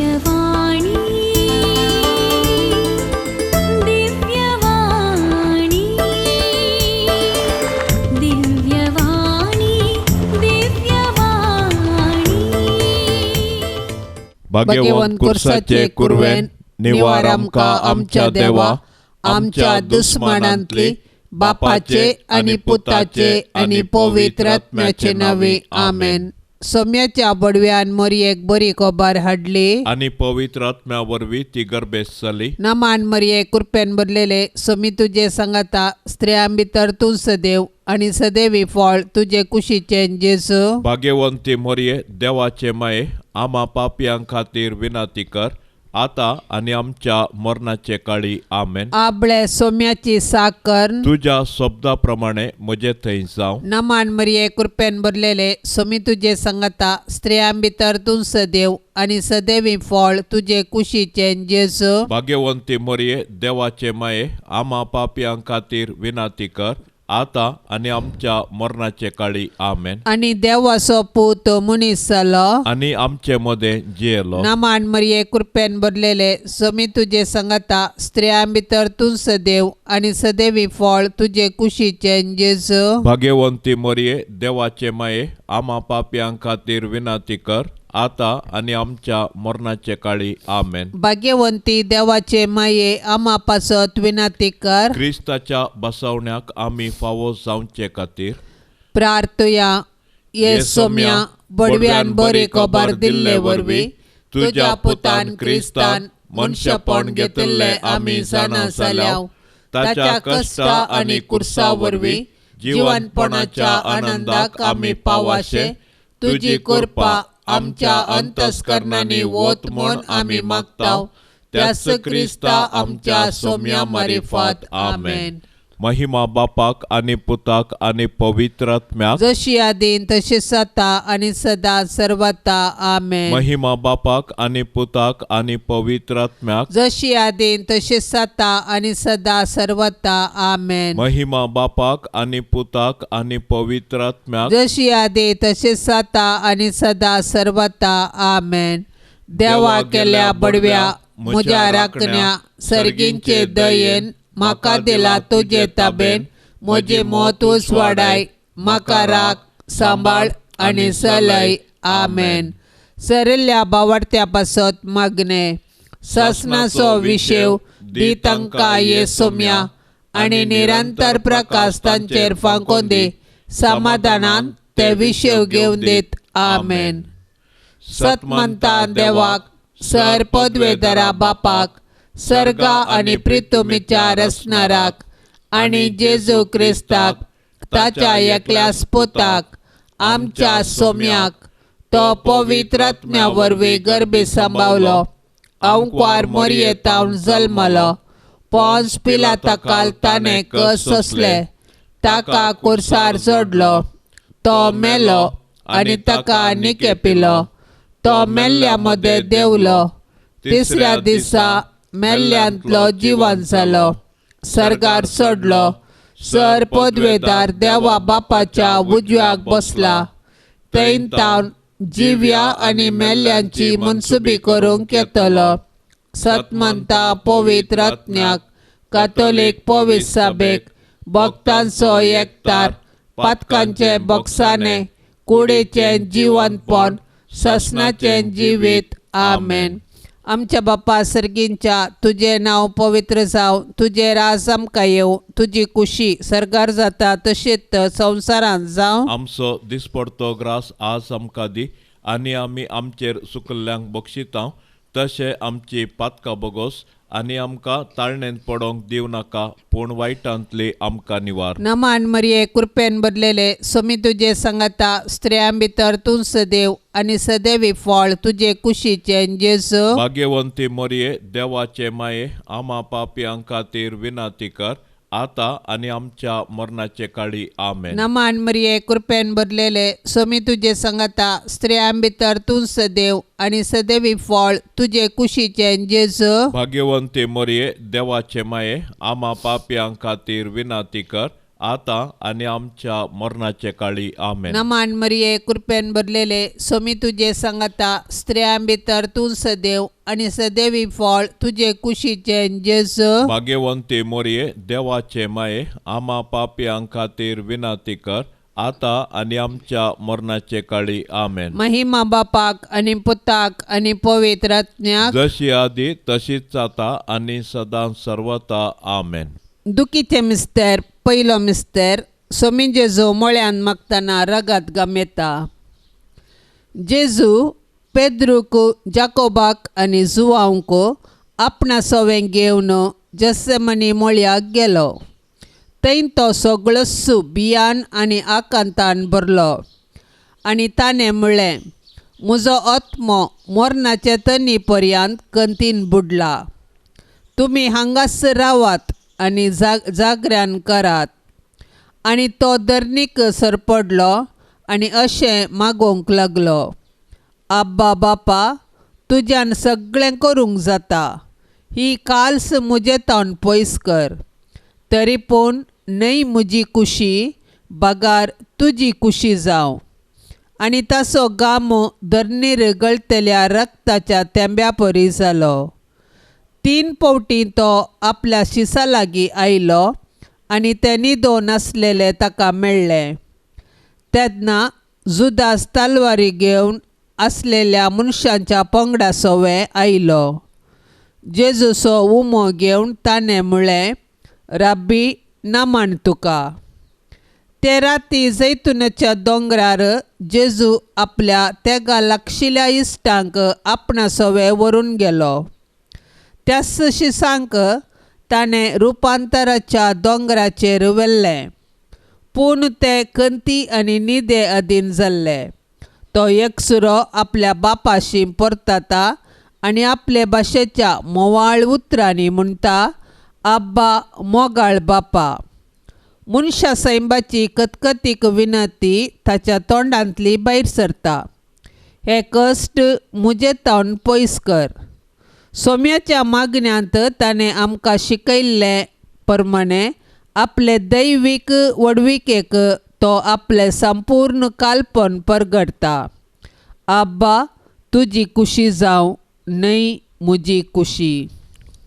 दिव्यवाणी दिव्यवाणी दिव्यवाणी दिव्यवाणी भाग्यवान कुर्साचे कुरवेन निवार आमकां आमच्या देवा आमच्या दुस्मनांतली बापाचे आणि पुताचे आणि पवित्र आत्म्याचे नावे आमेन. सोम्याच्या बडव्यान मरियेक बरी खबर हाडली आणि पवित्र आत्म्या वरवीं ती गर्भेस जाली. नमान मरिये कृपेन भरलेले सोमी तुझे सांगाता स्त्रियां भितर तूं सदैव आणि सदैवी फळ तुझे कुशीचे जेजू. भाग्यवंती मोरये देवाचे माये आम्हा पापयां खातीर विनाती कर आता आणि आमच्या मरणाचे काळी आमेन. आपले सोम्याची साकर तुझ्या शब्दाप्रमाणे म्हजे थंय जावं. नमान मरिये कृपेन भरलेले सोमी तुझे सांगाता स्त्रियां भितर तूं सदैव आणि सदैवी फळ तुझे कुशीचे जेजू. भाग्यवंती मोरये देवाचे माये आम्हा पापयां खातीर विनाती कर आता आणि आमच्या मरणाचे काळी आमेन. आणि देवाचो पूत मनीस जालो आणि आमचे मदे जियेलो. नमान मरिये कृपेन भरलेले सोमी तुझे सांगाता स्त्रियां भितर तूं सदैव आणि सदैवी फळ तुझे कुशीचे जेजू. भाग्यवंती मोरये देवाचे माये आम्हा पापयां खातीर विनाती कर आता आणि आमच्या मरणाचे काळी आमेन. भाग्यवंती देवाचे माये आम्हा पासत विनाती कर. क्रिस्ताच्या बसवण्याक आम्ही फावो जावचे खातीर प्रार्थया ये सोम्या बडव्यान बरी खबर दिल्ले वरवीं तुझ्या पुतान क्रिस्तान मनशापण घेतिल्ले आमी जाणा जाल्याव ताच्या कष्टा आणि कुर्सा वरवीं जिवनपणाच्या आनंदाक आमी पावाशे तुजी कृपा आमच्या अंतस्करणांनी वोत म्हूण आमी मागताव त्याच क्रिस्ता आमच्या सोम्या मारिफत आमेन. महिमा बापाक आणि पुताक आणि पवित्र आत्म्याक जशी आदीन तशी सता आणि सदा सर्वता आमेन. महिमा बापाक आणि पुताक आणि पवित्र आत्म्याक जशी आदीन तशी सता आणि सदा सर्वता आमेन. महिमा बापाक आणि पुताक आणि पवित्र आत्म्याक जशी आदी तशी सता आणि सदा सर्वता आमेन. देवा केल्या बडव्या म्हज्या राखण्या सर्गींचे दयेन म्हाका दिला तुजे ताबेन म्हजे मोतूच वाडाय म्हाका राख सांबाळ आणि सलय आमेन. सरिल्ल्या बावडत्या पासत मागणे ससनाचो विशेव दी तांकां ये सोम्या आणि निरंतर प्रकाश तांचेर फांकोन दे समाधानान ते विशेव घेवन देत आमेन. सतमंता देवाक सर पदवेदरा बापाक सर्गा आणि प्रितुमीच्या रचणाराक आणि जेजू क्रिस्ताक ताच्या एकल्या पुताक आमच्या सोम्याक तो पवित्र आत्म्या वरवीं गर्भी सांबावलो अंकुर मरियेतावन जल्मलो पोंस पिलाताकाल ताणें कस सोंसले ताका कुर्सार चडलो तो मेलो आणि ताका निकेपिलो तो मेल्ल्या मदें देवलो तिसऱ्या दिसा मेल्ल्यांतलो जिवन जालो सर्गार चडलो सर पदवेदार देवा बापाच्या उजव्याक बसला थंय तावन जिव्या आणि मेल्ल्यांची मनसुबी करूंक येतलो. सतमंता पवित्र आत्म्याक कातोलीक पवित्र सभेक भक्तांचो एकतार पातकांचे बक्षाने कुडीचे जिवनपण ससनाचे जिवीत आमेन. आमच्या बापा सर्गींच्या तुझे नाव पवित्र जाव तुझे राज आमकां येवं तुजी कुशी सर्गार जाता तशीच संवसारांत जावं. आमचो दिसपडतो ग्रास आज आमकां दी आणि आमी आमचेर सुकल्ल्यांक बक्षितां तशें आमची पातकां बगोस आणि आमकां ताळणेन पडोंक दिव नाका पूण वायटांतली आमकां निवार. नमान मरिये कृपेन भरलेले सोमी तुझे सांगाता स्त्रियां भितर तूं सदैव आणि सदैवी फळ तुझे कुशीचे जेजू. भाग्यवंती मोरये देवाचे माये आम्हा पापयां खातीर विनाती कर आता आणि आमच्या मरणाचे काळी आमेन. नमान मरिये कृपेन भरलेले सोमी तुझे सांगाता स्त्रियां भितर तूं सदैव आणि सदैवी फळ तुझे कुशीचे जेजू. भाग्यवंती मोरये देवाचे माये आम्हा पापयां खातीर विनाती कर आता आणि आमच्या मरणाचे काळी आमेन. नमान मरिये कृपेन भरलेले स्वामी तुझे सांगता स्त्रियां भितर तूं सदैव आणि सदैवी फळ तुझे कुशीचे जेजू. भाग्यवंते मोरये देवाचे माये आम्हा पापियां खातीर विनंती कर आता आणि आमच्या मरणाचे काळी आमेन. महिमा बापाक आणि पुताक आणि पवित्र आत्म्याक जशी आधी तशीच आता आणि सदां सर्वता आमेन. दुखीचे मिस्तेर पयलो मिस्तेर स्वामी जेजू मळ्यान मागतना रगत गमेता. जेजू पेद्रूक जाकोबाक आणि जुवांक आपणा सवें घेवन जसेमनी मळ्याक गेलो. थंय तो सगळो बियान आनी आकांतान भरलो आनी ताणें म्हणलें, म्हजो आत्मो मरणाचे तनी पर्यंत कंतीन बुडला. तुमी हांगासर रावात आनी जागऱ्यान करात. आनी तो धरणीक सरपडलो आनी अशें मागोवंक लागलो, आब्बा बापा, तुज्यान सगळें करूंक जाता. ही काल्स म्हजे तोंड पयस कर. तरी पूण न्हय म्हजी कुशी, बागार तुजी कुशी जावं. आनी ताचो गाम धरणीर गळतल्या रक्ताच्या तेंब्या परी जालो. 3 फावटी तो आपल्या शिसा लागीं आयलो आनी ते न्हिदोन आसलेले ताका मेळ्ळे. तेन्ना जुदास तलवारी घेवन आसलेल्या मनशांच्या पंगडा सवें आयलो. जेजूचो उमो घेवन ताणें म्हणलें, राब्बी, नमन तुका. ते राती जैतुनाच्या दोंगरार जेजू आपल्या तेगा लागशिल्ल्या इश्टांक आपणा सवें व्हरून गेलो. त्याच शिसांक ताणें रुपांतराच्या दोंगराचेर व्हेल्लें, पूण ते कंती आनी न्हिदे अधीन जाल्ले. तो एकसुरो आपल्या बापाशी परतता आनी आपले भाशेच्या मोवाळ उतरांनी म्हणटा, आब्बा मोगाळ बापा. मनशा सैबाची कतकतीक विनंती ताच्या तोंडांतली भायर सरता, हे कश्ट म्हजे तोंड पयस कर. सोम्याच्या मागण्यांत ताणें आमकां शिकयल्ले प्रमाणे आपले दैवीक वडविकेक तो आपले संपूर्ण कालपण परगडता. आब्बा, तुजी कुशी जावं, न्हय म्हजी कुशी.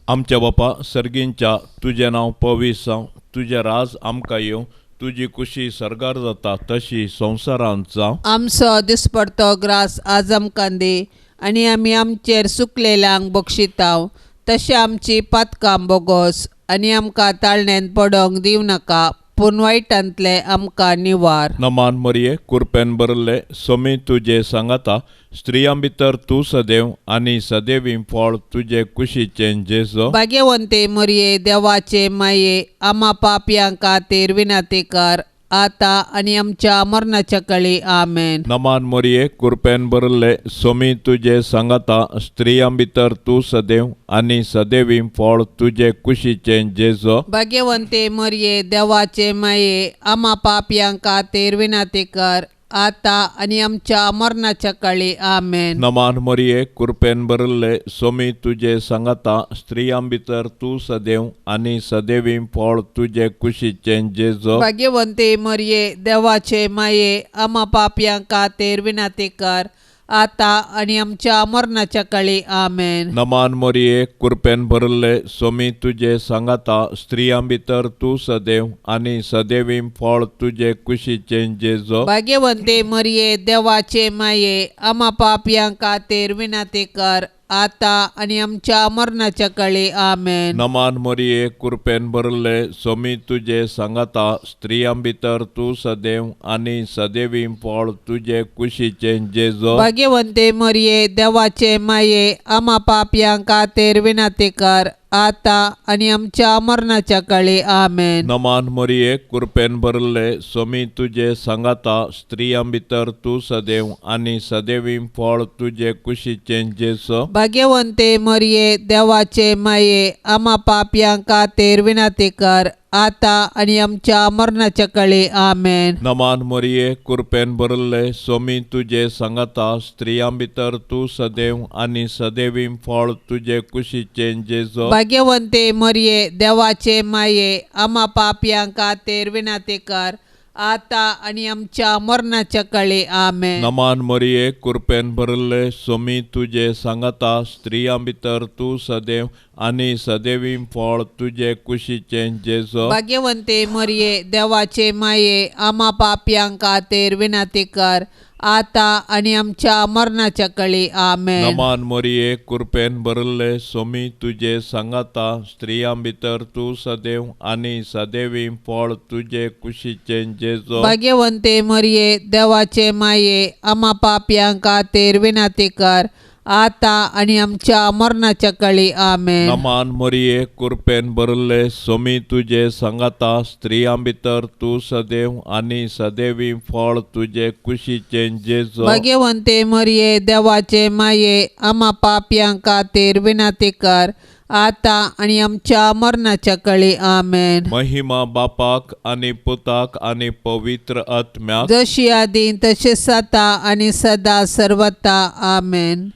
आमच्या बापा सर्गींच्या तुझें नांव पवित्र जावं, तुजें राज आमकां येवं, तुजी कुशी सरगार जाता तशी संवसारांत जावं. आमचो दिसपडतो ग्रास आज आमकां दी आनी आमी आमचेर सुकलेल्यांक बक्षितांव. तशें आमची पातकां बोगोस आनी आमकां ताळणेन पडोंक दिवं नाका, पूण वायटांतले आमकां निवार. नमान मरिये कृपेन भरले स्वामी तुजे सांगता स्त्रियां भितर तूं सदैव आनी सदैवी फळ तुजे कुशीचें जेजू. भाग्यवंते मरिये देवाचे माये आम्हा पापयां खातीर विनंती कर आता आनी आमच्या मरणाच्या काळी आमेन. नमान मरिये कृपेन भरले स्वामी तुजे सांगता स्त्रियां भितर तूं सदैव आनी सदैवी फळ तुजे कुशीचें जेजू. भाग्यवंते मरिये देवाचे माये आम्हा पापयां खातीर विनंती कर आता आनी आमच्या मरणाच्या काळी आमेन. नमान मरिये कृपेन भरले स्वामी तुजे सांगता स्त्रियां भितर तूं सदैव आनी सदैवी फळ तुजे कुशीचें जेजू. भाग्यवंते मरिये देवाचे माये आम्हा पापयां खातीर विनंती कर आता आनी आमच्या मरणाच्या काळी आमेन. नमान मरिये कृपेन भरले स्वामी तुजे सांगता स्त्रियां भितर तूं सदैव आनी सदैवी फळ तुजे कुशीचें जेजू. भाग्यवंते मरिये देवाचे माये आम्हा पापयां खातीर विनंती कर आता आनी आमच्या मरणाच्या काळी आमेन. नमान मरिये कृपेन भरले स्वामी तुजे सांगता स्त्रियां भितर तूं सदैव आनी सदैवी फळ तुजे कुशीचें जेजू. भाग्यवंते मरिये देवाचे माये आम्हा पापयां खातीर विनंती कर आता आनी आमच्या मरणाच्या काळी आमेन. नमान मरिये कृपेन भरले स्वामी तुजे सांगता स्त्रियां भितर तूं सदैव आनी सदैवी फळ तुजे कुशीचें जेजू. भाग्यवंते मरिये देवाचे माये आम्हा पापयां खातीर विनंती कर आता आणि आमच्या मरणाच्या काळी आमेन. नमान मोरये कृपेन भरले सोमी तुझे सांगता स्त्रियां भितर तू सदैव आणि सदैवीं फळ तुझे कुशीचे जेजो. भाग्यवंते मरिये देवाचे माये आम्हा पापयांक खातीर विनंती कर आता आणि आमच्या मरणाच्या काळी आमेन. नमान मोरये कृपेन भरले सोमी तुझे सांगता स्त्रियां भितर तू सदैव आणि सदैवीं फळ तुझे कुशीचे जेजो. भाग्यवंते मरिये देवाचे माये आम्हा पापयांक खातीर विनंती कर आता आणि आमच्या मरणाच्या काळी आमेन. नमान मोरये कृपेन भरले सोमी तुझे सांगता स्त्रियां भितर तू सदैव आणि सदैवीं फळ तुझे कुशीचे जेजो. भाग्यवंते मरिये देवाचे माये आम्हा पापयांक खातीर विनंती कर आता आणि आमच्या मरणाच्या काळी आमेन. नमान मोरये कृपेन भरले सोमी तुझे सांगता स्त्रियां भितर तू सदैव आणि सदैवीं फळ तुझे कुशीचे जेजो. भाग्यवंते मरिये देवाचे माये आम्हा पापयांक खातीर विनंती कर आता आणि आमच्या मरणाच्या काळी आमेन. महिमा बापाक आणि पुताक आणि पवित्र आत्म्याक जशी आदीं तशेंच आता आणि सदा सर्वता आमेन.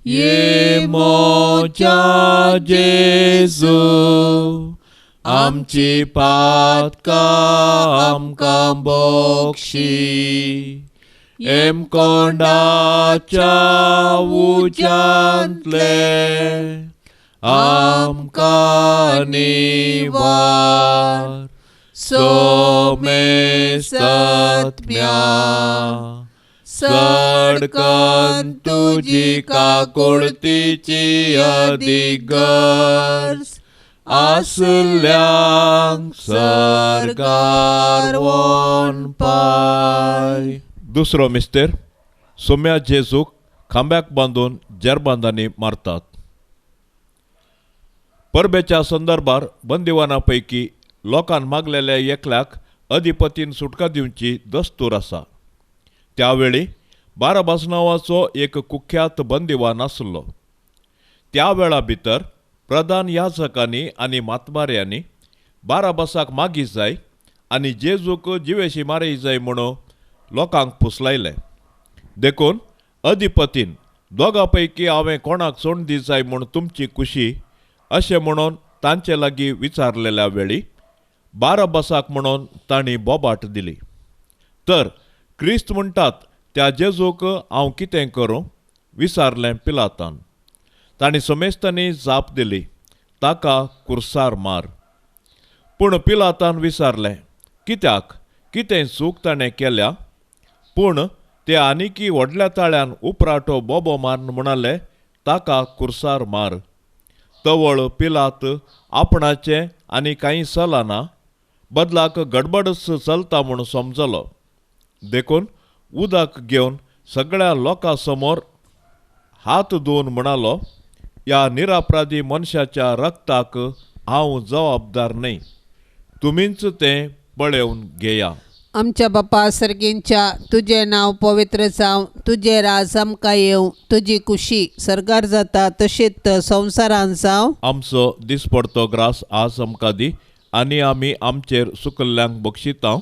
ये मोच्या जेजू आमची पातकां आमकां बक्षी एम कोंडाच्या उज्यांतले आमकां निवार सोमे सत्म्या सडकन तुजी काकुळतीची अधिगर्ज आसल्यांक सरकार वोन पाय. दुसरो मिस्तेर सोम्या जेजूक खांब्याक बांदून जेरबांदांनी मारतात. परबेच्या संदर्भार बंदिवानांपैकी लोकांन मागलेल्या एकल्याक अधिपतीन सुटका दिवची दस्तूर आसा. त्यावेळी बाराबास नांवाचो एक कुख्यात बंदिवान आसलो. त्या वेळा भितर प्रधान याजकांनी आनी मातबाऱ्यांनी बाराबासाक मागी जाय आनी जेजूक जिवेशी मारी जाय म्हणून लोकांक फुसलायले. देखून अधिपतीन दोगां पैकी हांवें कोणाक सोडून दी जाय म्हूण तुमची खुशी अशें म्हणून तांचे लागीं विचारलेल्या वेळी बाराबासाक म्हणून तांणी बोबाट दिली. तर क्रिस्त म्हणटात त्या जेजूक हांव कितें करूं विचारलें पिलातान. तांणी समेस्तांनी जाप दिली, ताका कुर्सार मार. पूण पिलातान विचारलें, कित्याक कितें चूक ताणें केल्या? पूण ते आनिकी व्हडल्या ताळ्यान उपराटो बोबो मारन म्हणाले, ताका कुर्सार मार. तवळ पिलात आपणाचें आनी कांय चलना बदलाक गडबडच चलता म्हूण समजलो. देखून उदक घेवन सगळ्या लोकां समोर हात धुवन म्हणालो, ह्या निरापराधी मनशाच्या रक्ताक हांव जबाबदार न्हय. तुमीच तें पळोवन घेया. आमच्या बापा सर्गींच्या तुझे नांव पवित्र जावं, तुझे राज आमकां येवं, तुजी खुशी सरकार जाता तशीच संवसारांत जावं. आमचो दिसपडतो ग्रास आज आमकां दी आनी आमी आमचेर सुकल्ल्यांक बक्षितांव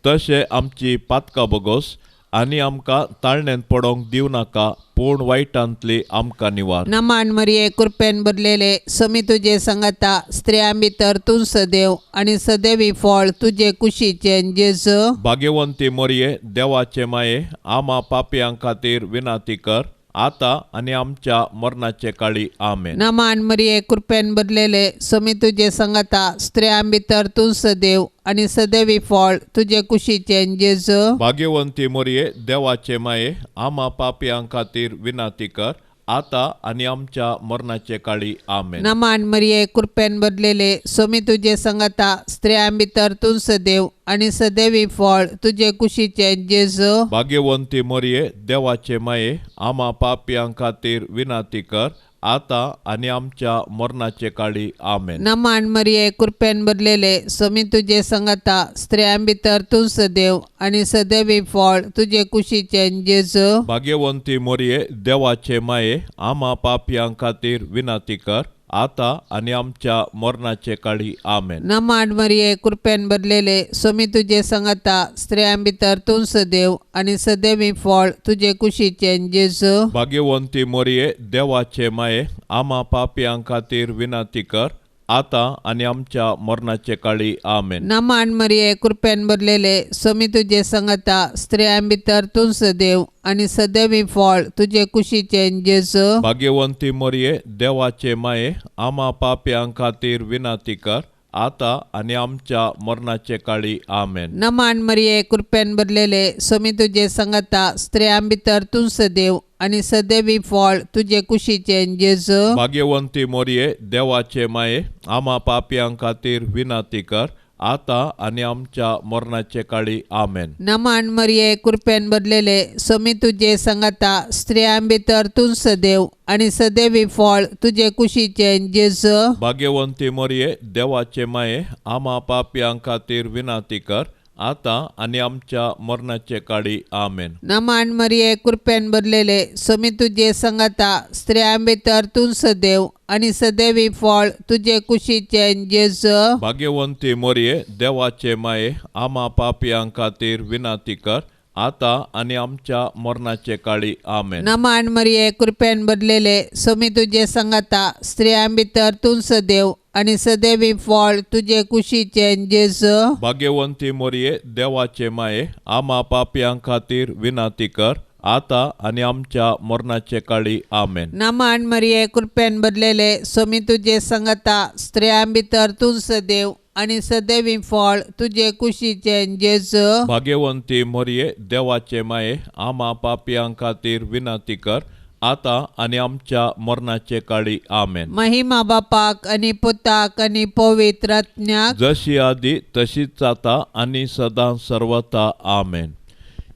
तशें आमची पातकां बगोस आनी आमकां ताळणेंत पडोंक दिव नाका पूण वायटांतली आमकां निवार. नमान मरिये कृपेन भरलेले समी तुजे सांगता स्त्रियां भितर तूं सदैव आनी सदैवी फळ तुजे कुशीचे जेजू. भाग्यवंती मोरये देवाचे माये आमा पापयां खातीर विनाती कर आता आनी आमच्या मरणाचे काळी आमेन. नमान मरिये कृपेन भरलेले समी तुजे सांगता स्त्रियां भितर तूं सदैव आनी सदैवी फळ तुजे कुशीचे जेजू. भाग्यवंती मोरये देवाचे माये आमा पापयां खातीर विनाती कर आता आनी आमच्या मरणाचे काळी आमेन. नमान मरिये कृपेन भरलेले समी तुजे सांगता स्त्रियां भितर तूं सदैव आनी सदैवी फळ तुजे कुशीचे जेजू. भाग्यवंती मोरये देवाचे माये आमा पापयां खातीर विनाती कर आता आनी आमच्या मरणाचे काळी आमेन. नमान मरिये कृपेन भरलेले समी तुजे सांगता स्त्रियां भितर तूं सदैव आनी सदैवी फळ तुजे कुशीचे जेजू. भाग्यवंती मोरये देवाचे माये आमा पापयां खातीर विनाती कर आता आणि आमच्या मरणाचे काळी आमेन. नमाड मरिये कृपेन भरलेले सोमी तुझे संगता स्त्रियां भितर तूं सदैव आणि सदैवी फळ तुझे कुशीचे जेजू. भाग्यवंती मोरये देवाचे माये आम्हा पापियां खातीर विनंती कर आता आणि आमच्या मरणाचे काळी आमेन. नमाड मरिये कृपेन भरलेले सोमी तुझे संगता स्त्रियां भितर तूं सदैव आणि सदैवी फळ तुझे कुशीचे जेजू. भाग्यवंती मोरये देवाचे माये आम्हा पापियां खातीर विनंती कर आता आणि आमच्या मरणाचे काळी आमेन. नमाड मरिये कृपेन भरलेले सोमी तुझे संगता स्त्रियां भितर तूं सदैव आणि सदैवी फळ तुझे कुशीचे जेजू. भाग्यवंती मोरये देवाचे माये आम्हा पापियां खातीर विनंती कर आता आणि आमच्या मरणाचे काळी आमेन. नमाड मरिये कृपेन भरलेले सोमी तुझे संगता स्त्रियां भितर तूं सदैव आणि सदैवी फळ तुझे कुशीचे जेजू. भाग्यवंती मोरये देवाचे माये आम्हा पापियां खातीर विनंती कर आता आणि आमच्या मरणाचे काळी आमेन. नमाड मरिये कृपेन भरलेले सोमी तुझे संगता स्त्रियां भितर तूं सदैव आणि सदैवी फळ तुझे कुशीचे जेजू. भाग्यवंती मोरये देवाचे माये आम्हा पापियां खातीर विनंती कर आता आणि आमच्या मरणाचे काळी आमेन. नमाड मरिये कृपेन भरलेले सोमी तुझे संगता स्त्रियां भितर तूं सदैव आणि सदैवी फळ तुझे कुशीचे जेजू. भाग्यवंती मोरये देवाचे माये आम्हा पापियां खातीर विनंती कर आता आणि आमच्या मरणाचे काळी आमेन. नमाड मरिये कृपेन भरलेले सोमी तुझे संगता स्त्रियां भितर तूं सदैव आणि सदैवी फळ तुझे कुशीचे जेजू. भाग्यवंती मोरये देवाचे माये आम्हा पापियां खातीर विनंती कर आता आणि आमच्या मरणाचे काळी आमेन. महिमा बापाक आणि पुताक आणि पवित्र आत्म्याक जशी आधी तशीच आता आणि सदा सर्वथा आमेन.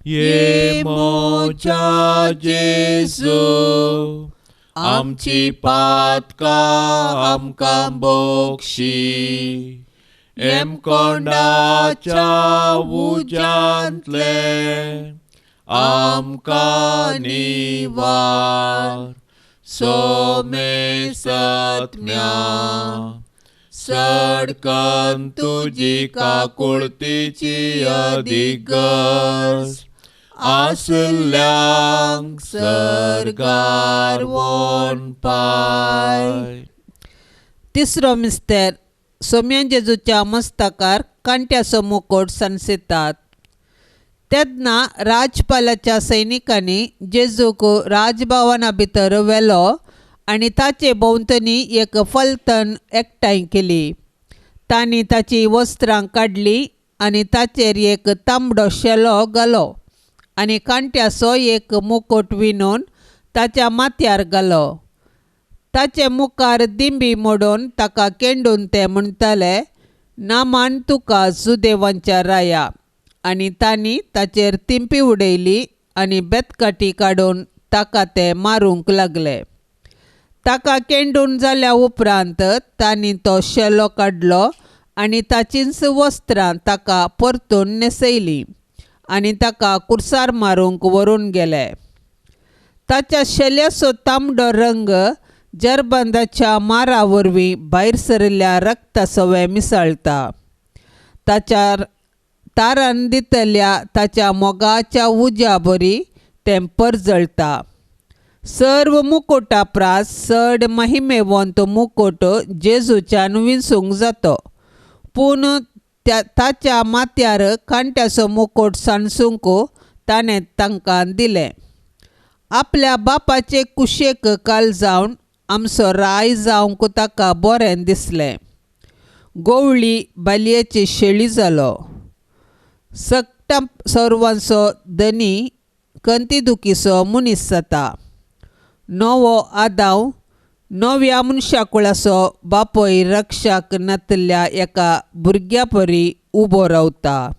ये मोच्या जेजू आमची पातका आमकां बोक्षी एम कोंडाच्या उजांतले आमकां निवार सोमे सत्म्या सडकन तुजी काकुळतीची अधिगस आसल्यांक सरकार वोन पाय. तिसरो मिस्तेर सोम्या जेजूच्या मस्तकार कांट्याचो मुकोट सनसितात. तेन्ना राजपालाच्या सैनिकांनी जेजूक राजभवना भितर व्हेलो आनी ताचे भोंवतणी एक फलतण एकठांय केली. तांणी ताची वस्त्रां काडली आनी ताचेर एक तांबडो शेलो घालो आनी कांट्याचो एक मुकोट विणून ताच्या माथ्यार घालो. ताचे मुखार दिंबी मोडून ताका केंडून ते म्हणटाले, नामान तुका जुदेवांच्या राया. आनी तांणी ताचेर तिंपी उडयली आनी बेतकाटी काडून ताका ते मारूंक लागले. ताका केंडून जाल्या उपरांत तांणी तो शेलो काडलो आनी ताचींच वस्त्रां ताका परतून न्हेसयलीं आनी ताका कुर्सार मारूंक व्हरून गेले. ताच्या शेल्याचो तांबडो रंग जरबंदाच्या मारा वरवीं भायर सरिल्ल्या रक्ता सवे मिसळटा. ताच्या तारान दितल्या ताच्या मोगाच्या उज्या बरी तें परजळटा. सर्व मुकोटा प्रास चड महिमेवंत मुकोट जेजूच्यान विंसूंक जातो, पूण ताच्या माथ्यार कांट्याचो मुकोट सांसूंक ताणें तांकां दिलें. आपल्या बापाचे कुशेक काल जावन आमचो राय जावंक ताका बरें दिसलें. गोवळी बालयेची शेळी जालो. सक्ता सर्वांचो धनी कंतिदुखीचो मनीस जाता. नवो आदाव नव्या मनशाकुळाचो बापोय रक्षाक नातल्या एका भुरग्या परी उबो रावता.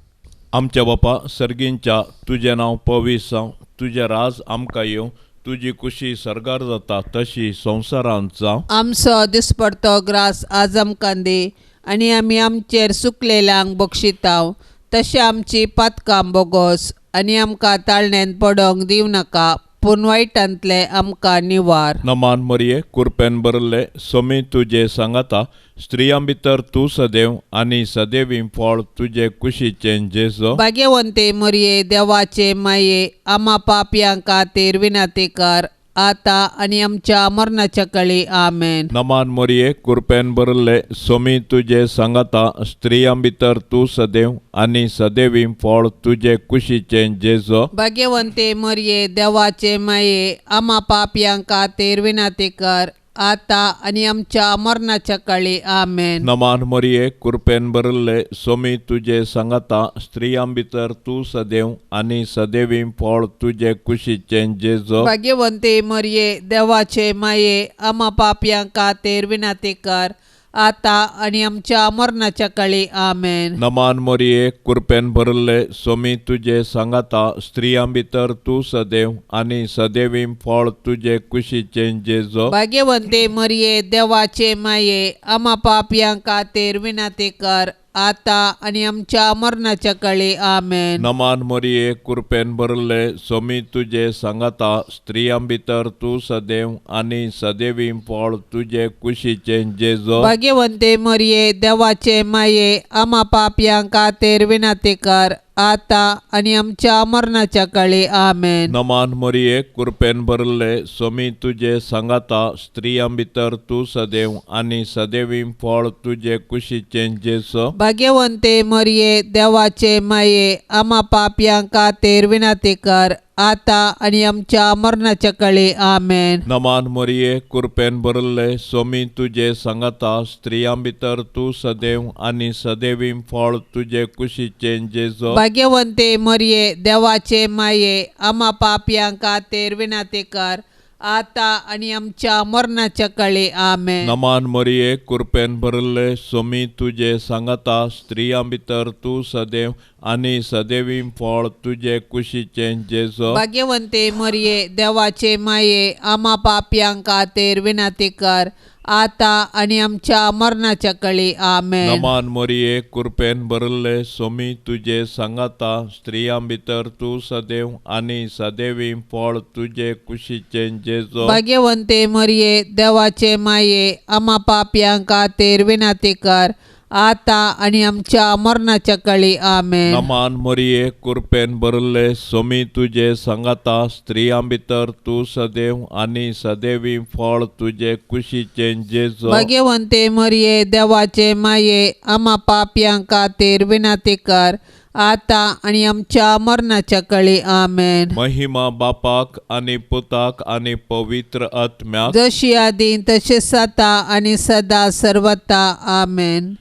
आमच्या बापा सर्गींच्या तुजें नांव पवित्र जावं, तुजें राज आमकां येवं, तुजी कुशी सरगार जाता तशी संवसारांत जावं. आमचो दिसपडतो ग्रास आज आमकां दी आनी आमी आमचेर सुकलेल्यांक बक्षितांव. तशें आमची पातकां बोगोस आनी आमकां ताळण्यांत पडोंक दिवं नाका, पूण वायटांतले आमकां निवार. नमान मरिये कुरपेन बरले सोमी तुजे सांगाता स्त्रियां भितर तूं सदैव आनी सदैवीं फळ तुजे कुशीचें जेजो. भाग्यवंते मरिये देवाचे माये आम्हा पापयां खातीर विनंती कर आता आनी आमच्या मरणाच्या काळी आमेन. नमान मरिये कुरपेन बरले सोमी तुजे सांगाता स्त्रियां भितर तूं सदैव आनी सदैवीं फळ तुजे कुशीचें जेजो. भाग्यवंते मरिये देवाचे माये आम्हा पापयां खातीर विनंती कर आता आनी आमच्या मरणाच्या काळी आमेन. नमान मरिये कुरपेन बरले सोमी तुजे सांगाता स्त्रियां भितर तूं सदैव आनी सदैवीं फळ तुजे कुशीचें जेजो. भाग्यवंते मरिये देवाचे माये आम्हा पापयां खातीर विनंती कर आता आनी आमच्या मरणाच्या काळी आमेन. नमान मरिये कुरपेन बरले सोमी तुजे सांगाता स्त्रियां भितर तूं सदैव आनी सदैवीं फळ तुजे कुशीचें जेजो. भाग्यवंते मरिये देवाचे माये आम्हा पापयां खातीर विनंती कर आता आनी आमच्या मरणाच्या काळी आमेन. नमान मरिये कुरपेन बरले सोमी तुजे सांगाता स्त्रियां भितर तूं सदैव आनी सदैवीं फळ तुजे कुशीचें जेजो. भाग्यवंते मरिये देवाचे माये आम्हा पापयां खातीर विनंती कर आता आनी आमच्या मरणाच्या काळी आमेन. नमान मरिये कुरपेन बरले सोमी तुजे सांगाता स्त्रियां भितर तूं सदैव आनी सदैवीं फळ तुजे कुशीचें जेजो. भाग्यवंते मरिये देवाचे माये आम्हा पापयां खातीर विनंती कर आता आनी आमच्या मरणाच्या काळी आमेन. नमान मरिये कुरपेन बरले सोमी तुजे सांगाता स्त्रियां भितर तूं सदैव आनी सदैवीं फळ तुजे कुशीचें जेजो. भाग्यवंते मरिये देवाचे माये आम्हा पापयां खातीर विनंती कर आता आनी आमच्या मरणाच्या काळी आमेन. नमान मरिये कुरपेन बरले सोमी तुजे सांगाता स्त्रियां भितर तूं सदैव आनी सदैवीं फळ तुजे कुशीचें जेजो. भाग्यवंते मरिये देवाचे माये आम्हा पापयां खातीर विनंती कर आता आनी आमच्या मरणाच्या काळी आमेन. नमान मरिये कुरपेन बरले सोमी तुजे सांगाता स्त्रियां भितर तूं सदैव आनी सदैवीं फळ तुजे कुशीचें जेजो. भाग्यवंते मरिये देवाचे माये आम्हा पापयां खातीर विनंती कर आता आनी आमच्या मरणाच्या काळी आमेन. नमान मरिये कुरपेन बरले सोमी तुजे सांगाता स्त्रियां भितर तूं सदैव आनी सदैवीं फळ तुजे कुशीचें जेजो. भाग्यवंते मरिये देवाचे माये आम्हा पापयां खातीर विनंती कर आता आनी आमच्या मरणाच्या काळी आमेन. महिमा बापाक आनी पुताक आनी पवित्र आत्म्याक जशी आदी तशेंच आता आनी सदा सर्वता आमेन.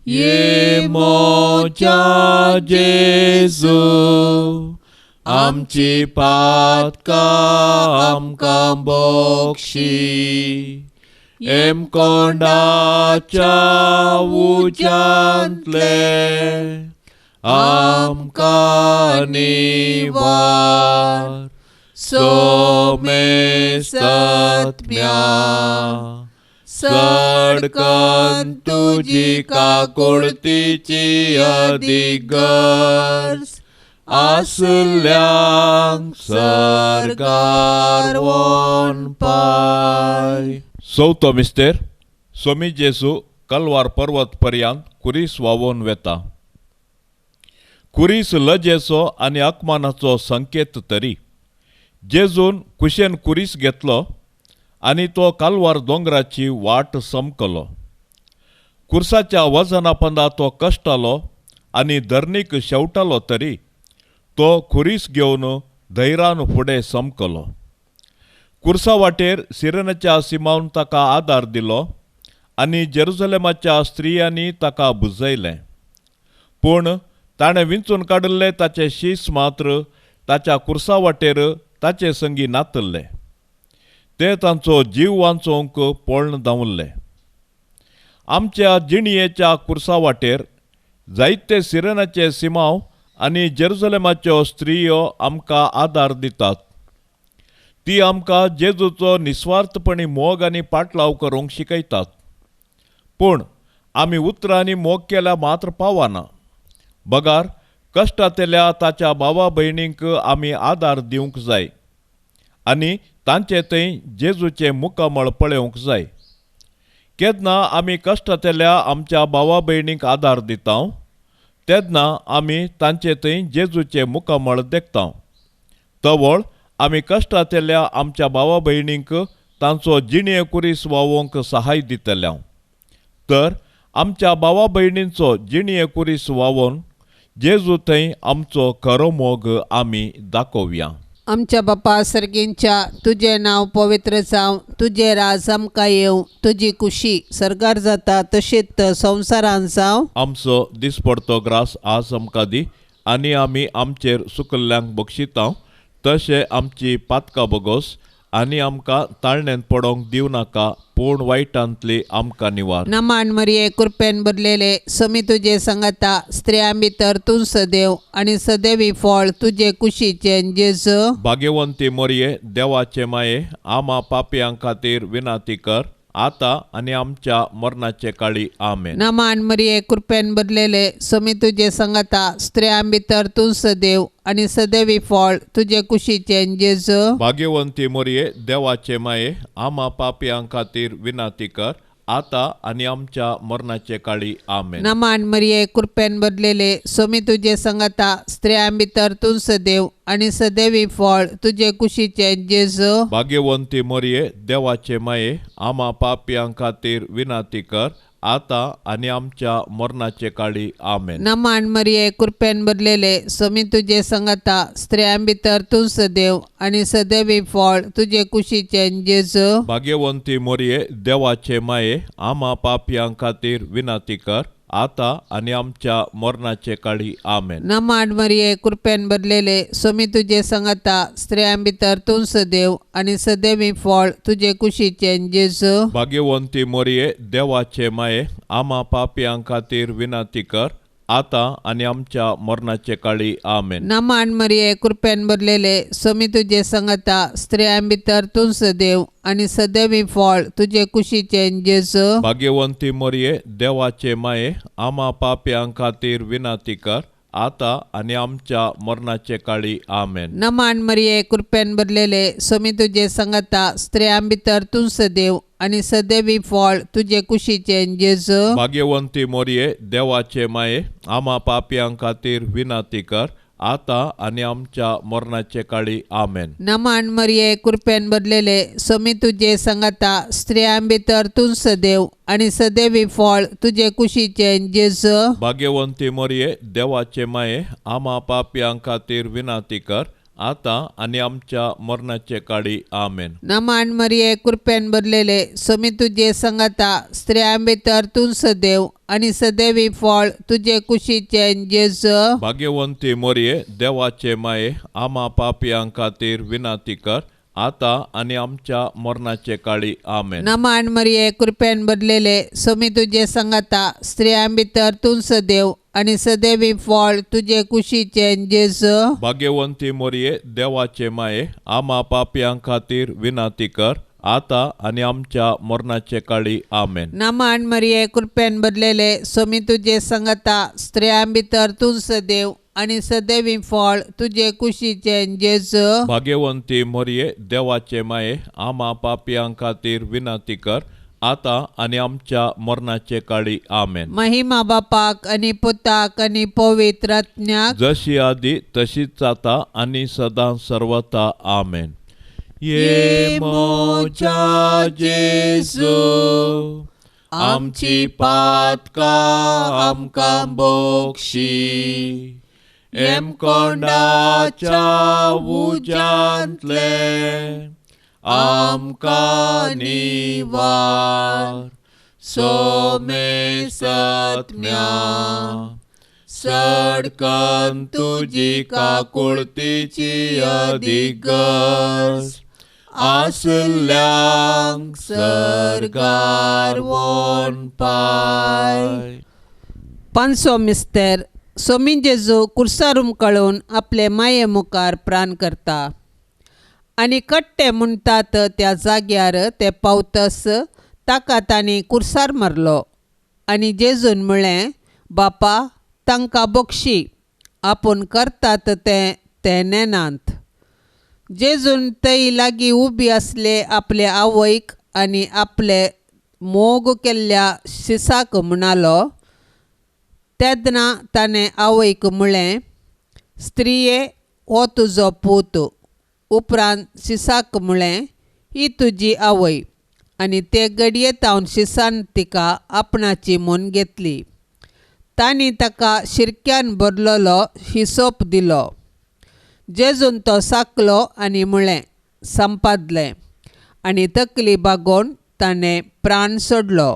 ये मोच्या जेजू आमची पातकां आमकां बक्षी कोंडाच्या उज्यांतले आमकां निवार सोमेस्तत्म्या सडकन तुजी काकुळतीची अधिगर्ज आसल्यांक सरकार वोन पाय. चवथो मिस्तेर सोमी जेजू कलवार पर्वत पर्यंत कुरीस वावोन वेता. कुरीस लजेचो आनी अकमानाचो संकेत तरी. जेजून कुशेन कुरीस घेतलो आनी तो कालवार दोंगराची वाट समकलो. कुर्साच्या वजना पंदा तो कश्टालो आनी धरणीक शेवटालो तरी तो खुरीस घेवन धैर्यान फुडें समकलो. कुर्सा वाटेर सिरेनाच्या सिमावन ताका आदार दिलो आनी जेरुसलेमाच्या स्त्रियांनी ताका बुजयलें. पूण ताणें विंचून काडिल्ले ताचे शीस मात्र ताच्या कुर्सा वाटेर ताचे संगी नातल्ले. ते तांचो जीव वांचोवंक पळण धांवल्ले. आमच्या जिणयेच्या कुर्सा वाटेर जायते सिरेनाचे सिमाव आनी जेरुसलेमाच्यो स्त्रियो आमकां आदार दितात. ती आमकां जेजूचो निस्वार्थपणी मोग आनी पाटलाव करूंक शिकयतात. पूण आमी उतरांनी मोग केल्या मात्र पावना. बगार कश्टांतल्या ताच्या भावा भयणींक आमी आदार दिवंक जाय आनी तांचे थंय जेजूचे मुक्कामळ पळोवंक जाय. केन्ना आमी कश्टांतल्या आमच्या भावा भयणींक आदार दिता तेन्ना आमी तांचे थंय जेजूचे मुक्कामळ देखता. तवळ आमी कश्टांतल्या आमच्या भावा भयणींक तांचो जिणे कुरीस वावोवंक सहाय दितल्या. तर आमच्या भावा भयणींचो जिणे कुरीस वावोवन जेजू थंय आमचो खरो मोग आमी दाखोवया. आमच्या बापा सर्गींच्या तुझे नांव पवित्र जावं, तुझे राज आमकां येवं, तुजी खुशी सरकार जाता तशीच संवसारांत जावं. आमचो दिसपडतो ग्रास आज आमकां दी आनी आमी आमचेर सुकल्ल्यांक बक्षिता तशें आमची पातकां बगोस आनी आमकां ताळण्यांत पडोंक दिव नाका पूण वायटांतली आमकां निवार. नमान मरिये कृपेन भरलेले समी तुजे सांगाता स्त्रियां भितर तूं सदैव आनी सदैवी फळ तुजे कुशीचे जेजू. भाग्यवंती मोरये देवाचे माये आमा पापयां खातीर विनाती कर आता आनी आमच्या मरणाचे काळी आमेन. नमान मरिये कृपेन भरलेले समी तुजे सांगाता स्त्रियां भितर तूं सदैव आनी सदैवी फळ तुजे कुशीचे जेजू. भाग्यवंती मोरये देवाचे माये आमा पापयां खातीर विनाती कर आता आनी आमच्या मरणाचे काळी आमेन. नमान मरिये कृपेन भरलेले समी तुजे सांगाता स्त्रियां भितर तूं सदैव आनी सदैवी फळ तुजे कुशीचे जेजू. भाग्यवंती मोरये देवाचे माये आमा पापयां खातीर विनाती कर आता आनी आमच्या मरणाचे काळी आमेन. नमान मरिये कृपेन भरलेले समी तुजे सांगाता स्त्रियां भितर तूं सदैव आनी सदैवी फळ तुजे कुशीचे जेजू. भाग्यवंती मोरये देवाचे माये आमा पापयां खातीर विनाती कर आता आनी आमच्या मरणाचे काळी आमेन. नमान मरिये कृपेन भरलेले समी तुजे सांगाता स्त्रियां भितर तूं सदैव आनी सदैवी फळ तुजे कुशीचे जेजू. भाग्यवंती मोरये देवाचे माये आमा पापयां खातीर विनाती कर आता आनी आमच्या मरणाचे काळी आमेन. नमान मरिये कृपेन भरलेले समी तुजे सांगाता स्त्रियां भितर तूं सदैव आनी सदैवी फळ तुजे कुशीचे जेजू. भाग्यवंती मोरये देवाचे माये आमा पापयां खातीर विनाती कर आता आनी आमच्या मरणाचे काळी आमेन. नमान मरिये कृपेन भरलेले समी तुजे सांगाता स्त्रियां भितर तूं सदैव आनी सदैवी फळ तुजे कुशीचे जेजू. भाग्यवंती मोरये देवाचे माये आमा पापयां खातीर विनाती कर आता आनी आमच्या मरणाचे काळी आमेन. नमान मरिये कृपेन भरलेले समी तुजे सांगाता स्त्रियां भितर तूं सदैव आनी सदैवी फळ तुजे कुशीचे जेजू. भाग्यवंती मोरये देवाचे माये आमा पापयां खातीर विनाती कर आता आनी आमच्या मरणाचे काळी आमेन. नमान मरिये कृपेन भरलेले समी तुजे सांगाता स्त्रियां भितर तूं सदैव आनी सदैवी फळ तुजे कुशीचे जेजू. भाग्यवंती मोरये देवाचे माये आमा पापयां खातीर विनाती कर आता आनी आमच्या मरणाचे काळी आमेन. नमान मरिये कृपेन भरलेले समी तुजे सांगाता स्त्रियां भितर तूं सदैव आनी सदैवी फळ तुजे कुशीचे जेजू. भाग्यवंती मोरये देवाचे माये आमा पापयां खातीर विनाती कर आता आनी आमच्या मरणाचे काळी आमेन. नमान मरिये कृपेन भरलेले समी तुजे सांगाता स्त्रियां भितर तूं सदैव आनी सदैवी फळ तुजे कुशीचे जेजू. भाग्यवंती मोरये देवाचे माये आमा पापयां खातीर विनाती कर आता आनी आमच्या मरणाचे काळी आमेन. महिमा बापाक आनी पुताक आनी पवित्र आत्म्याक जशी आदी तशीच आता आनी सदां सर्वता आमेन. ये मोच्या जेजू आमची पातकां आमकां बोक्षी एम कोंडाच्या उजांतले आमकां निवार सोमे सत्म्या सडकन तुजी काकुळतीची अधिगस आसल्यांक सरकार वोन पाय. पांचवो मिस्तेर सोमी जेजू कुर्सारूम कळून आपले माये मुखार प्राण करता आनी कट्टे म्हणटात त्या जाग्यार ते पावतस ताका तांणी कुर्सार मारलो आनी जेजून म्हळें, बापा तांकां बक्षी आपूण करतात ते नेनांत. जेजून थंय लागीं उबी आसले आपल्या आवयक आनी आपले मोग केल्ल्या शिसाक म्हणालो. तेदना ताणें आवयक म्हळें, स्त्रिये, हो तुजो पूत. उपरांत शिसाक म्हळें, ही तुजी आवय. आनी ते घडयेतावन शिसान तिका आपणाची म्हूण घेतली. तांणी ताका शिरक्यान भरलेलो हिसोप दिलो. जेजून तो साकलो आनी म्हळें, संपादलें. आनी तकली बागोवन ताणें प्राण सोडलो.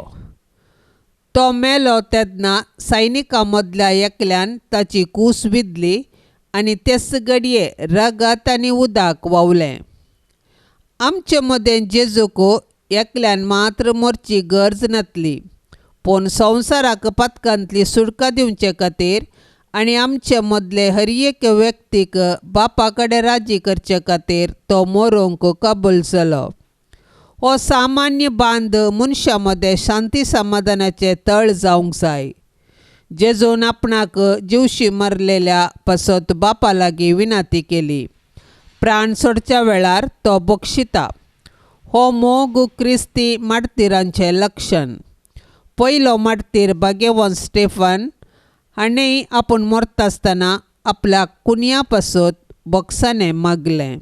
तो मेलो तेदना सैनिकां मदल्या एकल्यान ताची कूस विधली आनी तेच घडये रगत आनी उदक व्हांवलें. आमचे मदें जेजूक एकल्यान मात्र मरची गरज नासली, पूण संवसाराक पातकांतली सुटका दिवचे खातीर आनी आमचे मदले हर एक व्यक्तीक बापा कडेन राजी करचे खातीर तो मरूंक कबूल जालो. हो सामान्य बांद मनशा मदें शांती समाधानाचे तळ जावंक जाय. जेजून आपणाक जिवशी मारलेल्या पासत बापा लागीं विनंती केली. प्राण सोडच्या वेळार तो बक्षिता. हो मोग क्रिस्ती मार्तिरांचें लक्षण. पयलो मार्तीर भाग्यवान स्टेफन हाणेंय आपूण मरता आसतना आपल्या कुन्या पासत बक्षाने मागलें.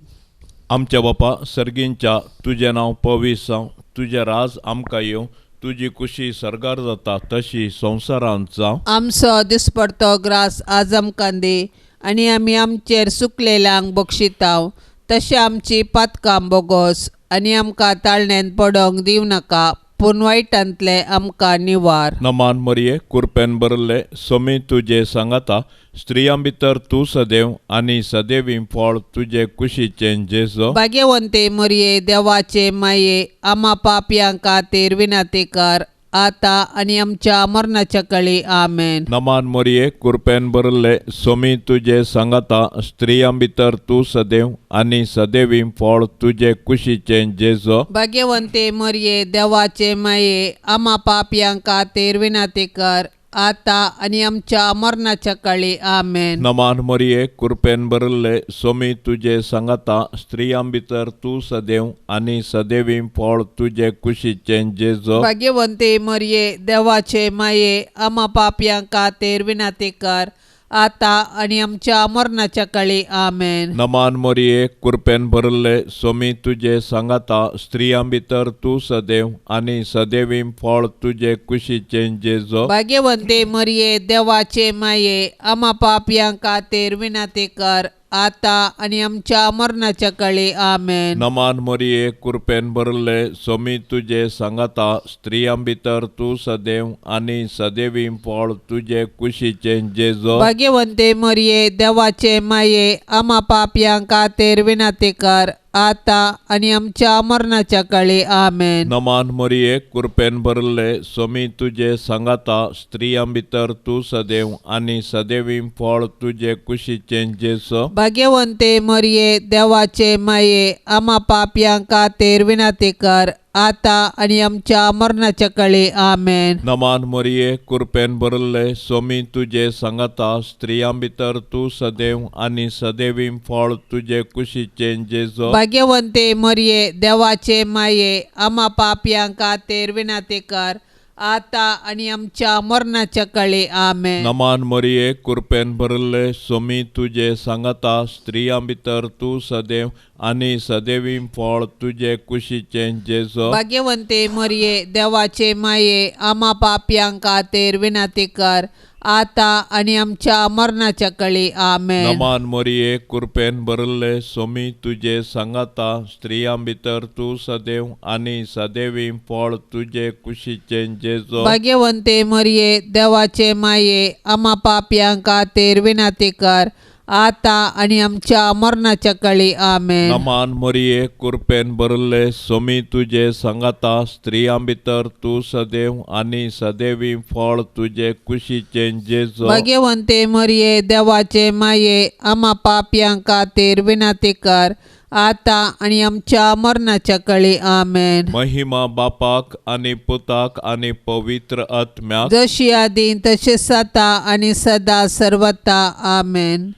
आमच्या बापा सर्गींच्या तुजें नांव पवित्र जावं, तुजें राज आमकां येवं, तुजी कुशी सरगार जाता तशी संवसारांत जावं. आमचो दिसपडतो ग्रास आज आमकां दी आनी आमी आमचेर चुकलेल्यांक बक्षितांव तशें आमची पातकां बोगोस आनी आमकां ताळणेन पडोंक दिवं नाका, पूण वायटांतले आमकां निवार. नमान मरिये, कुरपेन बरले, सोमी तुजे सांगाता, स्त्रियां भितर तूं सदैव आनी सदैवी फळ तुजे कुशीचें जेजो. भाग्यवंते मरिये, देवाचे माये, आम्हा पापयां खातीर विनंती कर, आता आनी आमच्या मरणाच्या काळी आमेन. नमान मरिये, कुरपेन बरले, सोमी तुजे सांगाता, स्त्रियां भितर तूं सदैव आनी सदैवी फळ तुजे कुशीचें जेजो. भाग्यवंते मरिये, देवाचे माये, आम्हा पापयां खातीर विनंती कर, आता आनी आमच्या मरणाच्या काळी आमेन. नमान मरिये, कुरपेन बरले, सोमी तुजे सांगाता, स्त्रियां भितर तूं सदैव आनी सदैवी फळ तुजे कुशीचें जेजो. भाग्यवंते मरिये, देवाचे माये, आम्हा पापयां खातीर विनंती कर, आता आनी आमच्या मरणाच्या काळी आमेन. नमान मरिये, कुरपेन बरले, सोमी तुजे सांगाता, स्त्रियां भितर तूं सदैव आनी सदैवी फळ तुजे कुशीचें जेजो. भाग्यवंते मरिये, देवाचे माये, आम्हा पापयां खातीर विनंती कर, आता आनी आमच्या मरणाच्या काळी आमेन. नमान मरिये, कुरपेन बरले, सोमी तुजे सांगाता, स्त्रियां भितर तूं सदैव आनी सदैवी फळ तुजे कुशीचें जेजो. भाग्यवंते मरिये, देवाचे माये, आम्हा पापयां खातीर विनंती कर, आता आनी आमच्या मरणाच्या काळी आमेन. नमान मरिये, कुरपेन बरले, सोमी तुजे सांगाता, स्त्रियां भितर तूं सदैव आनी सदैवी फळ तुजे कुशीचें जेजो. भाग्यवंते मरिये, देवाचे माये, आम्हा पापयां खातीर विनंती कर, आता आनी आमच्या मरणाच्या काळी आमेन. नमान मरिये, कुरपेन बरले, सोमी तुजे सांगाता, स्त्रियां भितर तूं सदैव आनी सदैवी फळ तुजे कुशीचें जेजो. भाग्यवंते मरिये, देवाचे माये, आम्हा पापयां खातीर विनंती कर, आता आनी आमच्या मरणाच्या काळी आमेन. नमान मरिये, कुरपेन बरले, सोमी तुजे सांगाता, स्त्रियां भितर तूं सदैव आनी सदैवी फळ तुजे कुशीचें जेजो. भाग्यवंते मरिये, देवाचे माये, आम्हा पापयां खातीर विनंती कर, आता आनी आमच्या मरणाच्या काळी आमेन. नमान मरिये, कुरपेन बरले, सोमी तुजे सांगाता, स्त्रियां भितर तूं सदैव आनी सदैवी फळ तुजे कुशीचें जेजो. भाग्यवंते मरिये, देवाचे माये, आम्हा पापयां खातीर विनंती कर, आता आनी आमच्या मरणाच्या काळी आमेन. नमान मरिये, कुरपेन बरले, सोमी तुजे सांगाता, स्त्रियां भितर तूं सदैव आनी सदैवी फळ तुजे कुशीचें जेजो. भाग्यवंते मरिये, देवाचे माये, आम्हा पापयां खातीर विनंती कर, आता आनी आमच्या मरणाच्या काळी आमेन. महिमा बापाक आनी पुताक आनी पवित्र आत्म्याक, जशी आदी तशेंच आता आनी सदा सर्वता आमेन.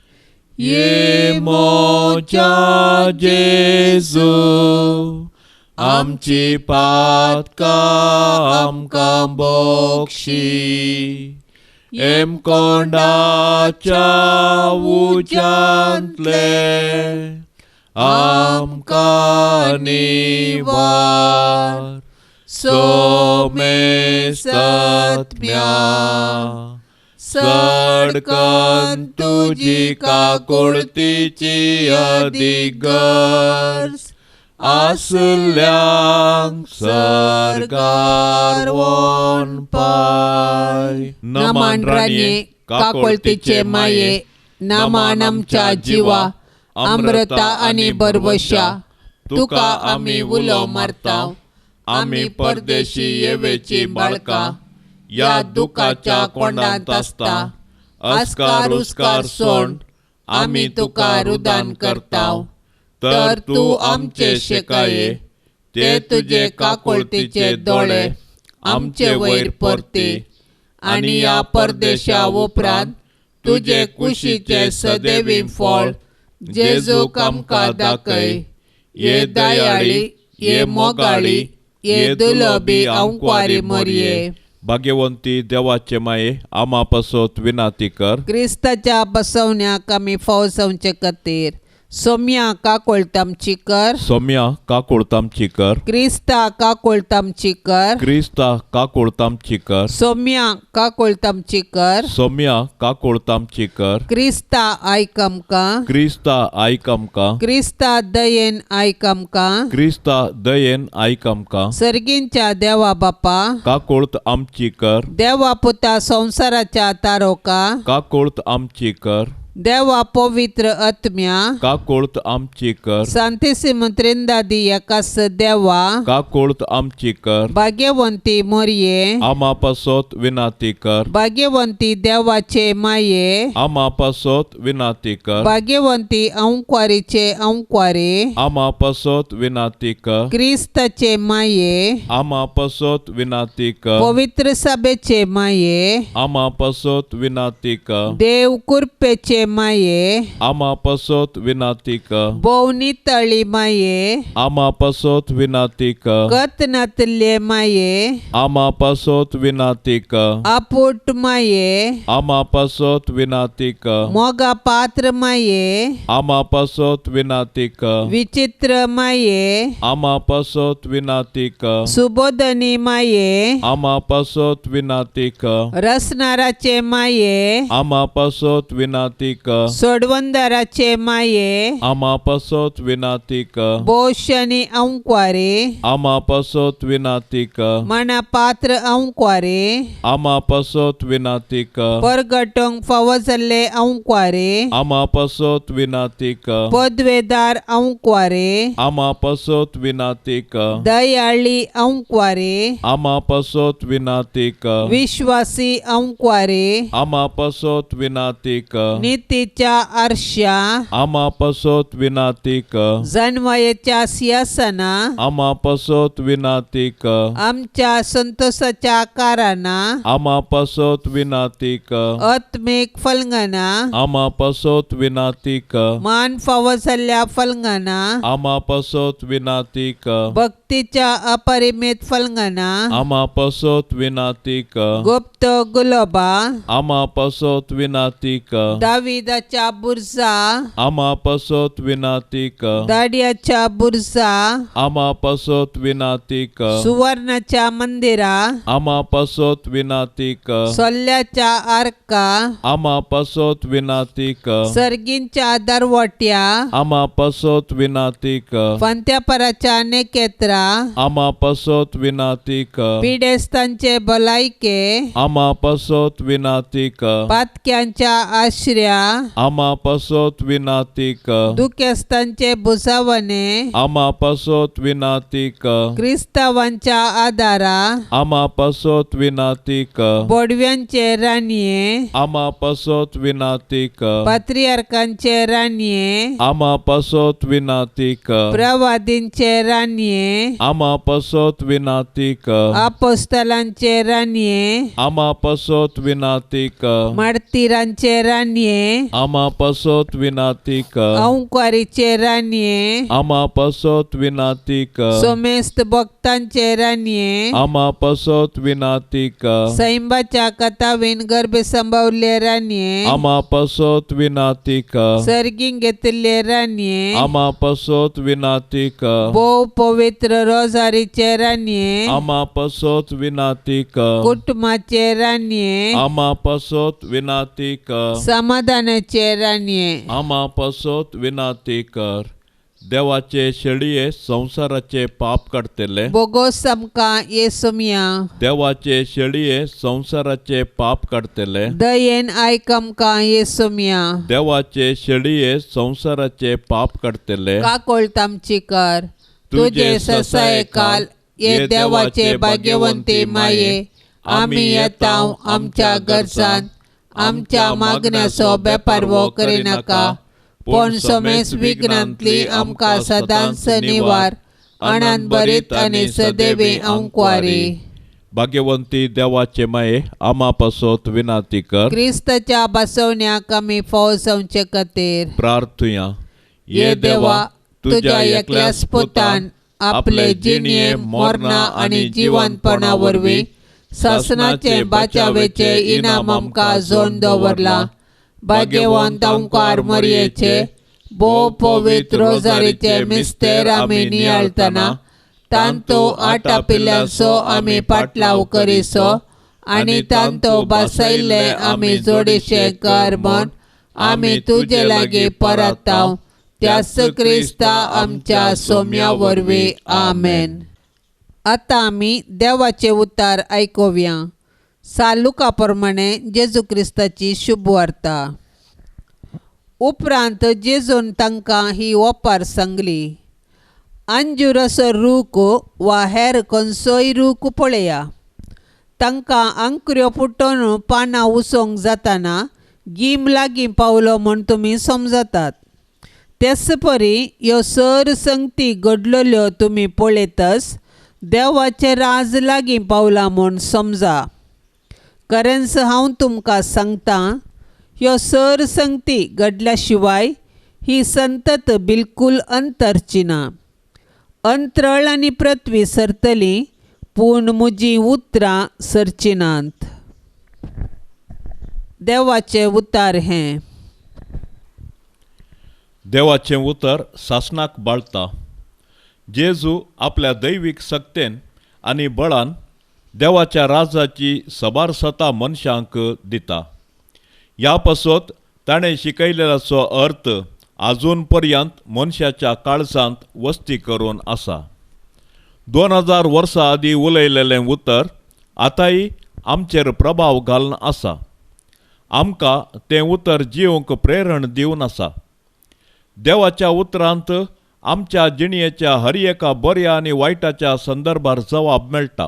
ये मोच्या जेजू आमची पातका आमकां बक्षी कोंडाच्या उज्यांतले आमकां निवार सोमेस्तत्म्या सडकन तुजी काकुळतीची अधिगर्ज आसल्यांक सरकार वोन पाय नमान राणे काकोळतीचे माये नामान आमच्या जिवा अमृता आनी बरवशा तुका आमी उलो मारताव आमी परदेशी येवेची बाळका या दुखाच्या कोंडांत आसता अस्कार उस्कार सोड आमी तुका रुदान करताव तर तू आमचे शेकाये ते तुजे काकोळतीचे दोळे आमचे वयर परते आनी या परदेशा उपरांत तुजे कुशीचे सदैवी फळ जेजूक आमकां दाखय ये दयाळी ये मोगाळी ये दुलोबी अंकवारी मरिये भाग्यवंती देवाचे माये आमा पासत विनाती कर क्रिस्ताच्या बसवण्याक आमी फावसावचे खातीर सोम्या काकोळतामची कर सोम्या काकुळतामची कर क्रिस्ता काकोळतामची कर क्रिस्ता काकुळतामची कर सोम्या काकोळतामची कर सोम्या काकुळतामची कर क्रिस्ता आयकमका क्रिस्ता आयकमका क्रिस्ता दयेन आयकमका क्रिस्ता दयेन आयकमका सर्गींच्या देवा बापा काकुळत आमची कर देवा पुता संसाराच्या तारोका काकुळत आमची कर देवा पवित्र आत्म्या काकुळत आमची कर सांतिसिम त्रिंदादी एकास देवा काकुळत आमची कर भाग्यवंती मोरये आमा पासत विनाती कर भाग्यवंती देवाचे माये आमा पासत विनाती कर भाग्यवंती अंकवारीचे अंकवारे आमा पासत विनाती कर क्रिस्ताचे माये आमा पासत विनाती कर पवित्र सभेचे माये आमा पासत विनाती कर देव कुरपेचे माये आमा पासत विनाती कर बोवनी तळी माये आमा पासत विनाती कर कतनातले माये आमा पासत विनाती कर आपुट माये आमा पासत विनाती कर मोगा पात्र माये आमा पासत विनाती कर विचित्र माये आमा पासत विनाती कर सुबोधनी माये आमा पासत विनाती कर रसनाराचे माये आमा पासत विनाती कर सोडवंदराचे माये आमा पासत विनाती कर बोशनी अंकवारे आमा पासत विनाती कर मना पात्र अंकवारे आमा पासत विनाती कर परगटोंग फवजल्ले अंकवारे आमा पासत विनाती कर पदवेदार अंकवारे आमा पासत विनाती कर दयाळी अंकवारे आमा पासत विनाती कर विश्वासी अंकवारे आमा पासत विनाती कर नीतीच्या आरशा आमा पासत विनाती कर जन्मयेच्या सिंहासना आमा पासत विनाती कर आमच्या संतोषाच्या काराना आमा पासत विनाती कर आत्मिक फलंगना आमा पासत विनाती कर मान फावसल्या फलंगना आमा पासत विनाती कर भक्तीच्या अपरिमित फलंगना आमा पासत विनाती कर गुप्त गुलोबा आमा पासत विनाती कर दाविदाच्या बुरजा आमा पासत विनाती कर दाडियाच्या बुरजा आमा पासत विनाती कर सुवर्णाच्या मंदिरा आमा पासत विनाती कर सोल्ल्याच्या आर्का आमा पासत विनाती कर सर्गींच्या दरवट्या आमा पासत विनाती कर पंत्यापराच्या नेकेत्रा आमा पासत विनाती कर पिडेस्तांचे भलायके आमा पासत विनाती कर पातक्यांच्या आश्र्या आमा पासत विनाती कर दुखेस्तांचे बुसावणे आमा पासत विनाती कर क्रिस्तावांच्या आदारा आमा पासत विनाती कर बोडव्यांचे राणये आमा पासत विनाती कर पात्रियार्कांचे राणये आमा पासत विनाती कर प्रवादींचे राणये आमा पासत विनाती कर अपोस्तलांचे राणये आमा पासत विनाती कर मार्तिरांचे राणये आमा पसोत विनाती कर औंकारीचे रानये आमा पसोत विनाती कर सोमेस्त भक्तांचे रानये आमा पसोत विनाती कर सैंबाच्या कथावेन गर्भ संभावले रानये आमा पसोत विनाती कर सर्गीन घेतले रानये आमा पसोत विनाती कर भोव पवित्र रोजारीचे रानये आमा पसोत विनाती कर कुटुंबाचे रानये आमा पसोत विनाती कर समाधानाचे रानये आमा पसोत विनाती कर देवाचे शेळये संसाराचे पाप काडतले बोगोस आमकां येसुमिया देवाचे शेळये संसाराचे पाप काडतले दयेन आयक आमकां येसुमिया देवाचे शेळये संसाराचे पाप काडतले काकोळत आमची कर तुझे ससाय काल ये देवाचे भाग्यवंती माये आमी येताव आमच्या गरजान आमच्या मागण्याचो बेपार वो करिनाका पण सोमेस विघ्नांतली आमकां सदांच निवार आनंद बरीत आनी सदैवी औंकवारी भाग्यवंती देवाचे माये आमा पसोत विनाती कर क्रिस्ताच्या बसवण्याक आमी फावो जावचे खातीर प्रार्थुया ये देवा तुझ्या एकल्याच पुतान आपले जिणये मोरणा आनी जिवंतपणा वरवीं सासनाचे बाचावेचे इनाम आमकां जोड दवरला भाग्यवंत औंकार मरयेचे भोव पवित्र रोजारीचे मिस्तेर आमी नियाळतना तांतो आटा पिल्यांचो आमी पाटलाव करिसो आनी तांतो बसयल्ले आमी जोडीशे कर म्हण आमी तुजे लागीं परताव त्यास क्रिस्ता आमच्या सोम्या वरवीं आमेन. आतां आमी देवाचे उतार आयकुया. सालुका प्रमाणे जेजू क्रिस्ताची शुभ वार्ता. उपरांत जेजून तांकां ही ओपार सांगली. अंजुराचो रूख वा हेर खंयचोय रूख पळया. तांकां अंकुऱ्यो फुटोवन पानां उसोंक जाताना गीम लागीं पावलो म्हूण तुमी समजतात. तेच परी ह्यो सर संगती घडलेल्यो तुमी पळयतच देवाचें राज लागीं पावला म्हूण समजा. खरेंच हांव तुमकां सांगतां ह्यो सर संगती घडल्या शिवाय ही संतत बिलकूल अंतरची ना. अंतरळ आनी पृथ्वी सरतली पूण म्हजीं उतरां सरची नात. देवाचें उतार हें. देवाचें उतर सासनाक बाळता. जेजू आपल्या दैवीक सक्तेन आनी बळान देवाच्या राजाची सबारसता मनशांक दिता. ह्या पासत ताणें शिकयलेलाचो अर्थ आजून पर्यंत मनशाच्या काळजांत वस्ती करून आसा. 2000 वर्सां आदीं उलयलेलें उतर आतांय आमचेर प्रभाव घालून आसा. आमकां तें उतर जिवंक प्रेरण दिवन आसा. देवाच्या उतरांत आमच्या जिणयेच्या हर एका बऱ्या आनी वायटाच्या संदर्भार जबाब मेळटा.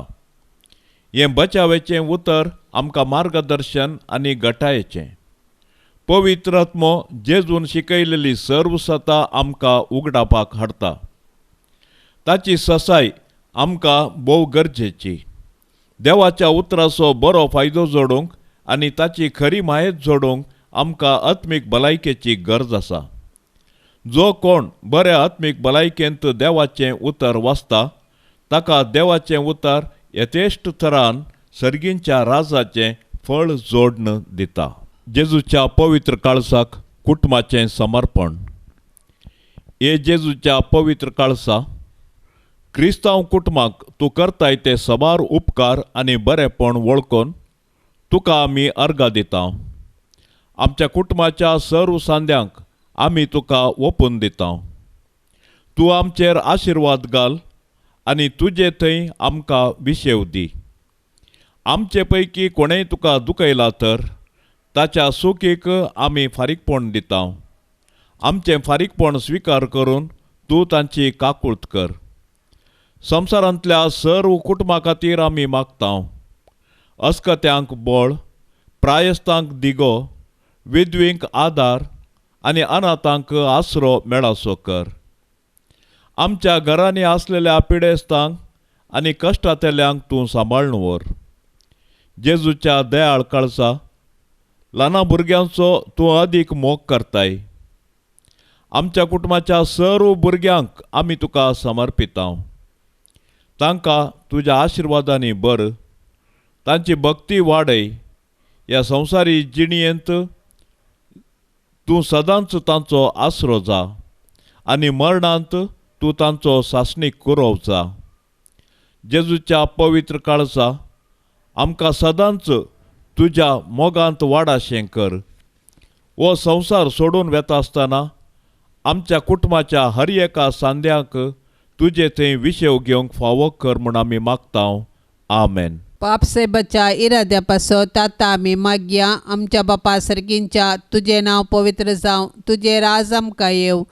हें बचावेचें उतर आमकां मार्गदर्शन आनी घटायेचें. पवित्र आत्मो जेजून शिकयलेली सर्व सता आमकां उगडापाक हाडटा. ताची ससाय आमकां भोव गरजेची. देवाच्या उतराचो बरो फायदो जोडूंक आनी ताची खरी मायेत जोडूंक आमकां आत्मीक भलायकेची गरज आसा. जो कोण बऱ्या आत्मीक भलायकेंत देवाचें उतर वाचता ताका देवाचें उतर यथेश्ट तरान सर्गींच्या राजाचें फळ जोडन दिता. जेजूच्या पवित्र काळसाक कुटुंबाचें समर्पण. हे जेजूच्या पवित्र काळसा क्रिस्तांव कुटुंबाक तूं करताय ते सबार उपकार आनी बरेपण वळखून तुका आमी अर्गां दिता. आमच्या कुटुंबाच्या सर्व सांद्यांक आमी तुका ओपून दिता. तूं आमचेर आशिर्वाद घाल आनी तुजे थंय आमकां विशेव दी. आमचे पैकी कोणेय तुका दुखयला तर ताच्या सुखीक आमी फारीकपण दिता. आमचें फारीकपण स्विकार करून तूं तांची काकुळट कर. संवसारांतल्या सर्व कुटुंबा खातीर आमी मागता. अस्कत्यांक बळ, प्रायस्तांक दिगो, विधवींक आदार आनी अनाथांक आसरो मेळासो कर. आमच्या घरांनी आसलेल्या पिडेस्तांक आनी कश्टांतल्यांक तूं सांबाळून व्हर. जेजूच्या दयाळ काळसा ल्हान भुरग्यांचो तूं अदीक मोग करताय. आमच्या कुटुंबाच्या सर्व भुरग्यांक आमी तुका समर्पिता. तांकां तुज्या आशिर्वादांनी भर. तांची भक्ती वाडय. ह्या संवसारी जिणयेंत तूं सदांच तांचो आसरो जा आनी मरणांत तूं तांचो सासणीक कुरव जा. जेजूच्या पवित्र काळजा आमकां सदांच तुज्या मोगांत वाडाशें कर. हो संवसार सोडून वेता आसतना आमच्या कुटुंबाच्या हर एका सांद्याक तुजे थंय विशेव घेवंक फावो कर म्हूण आमी मागतांव. आमेन. पाप से बचा इराद्या पासत ताता आमी मागया. आमच्या बापा सर्गींच्या तुझे नांव पवित्र जावं. तुझे राज आमकां येव.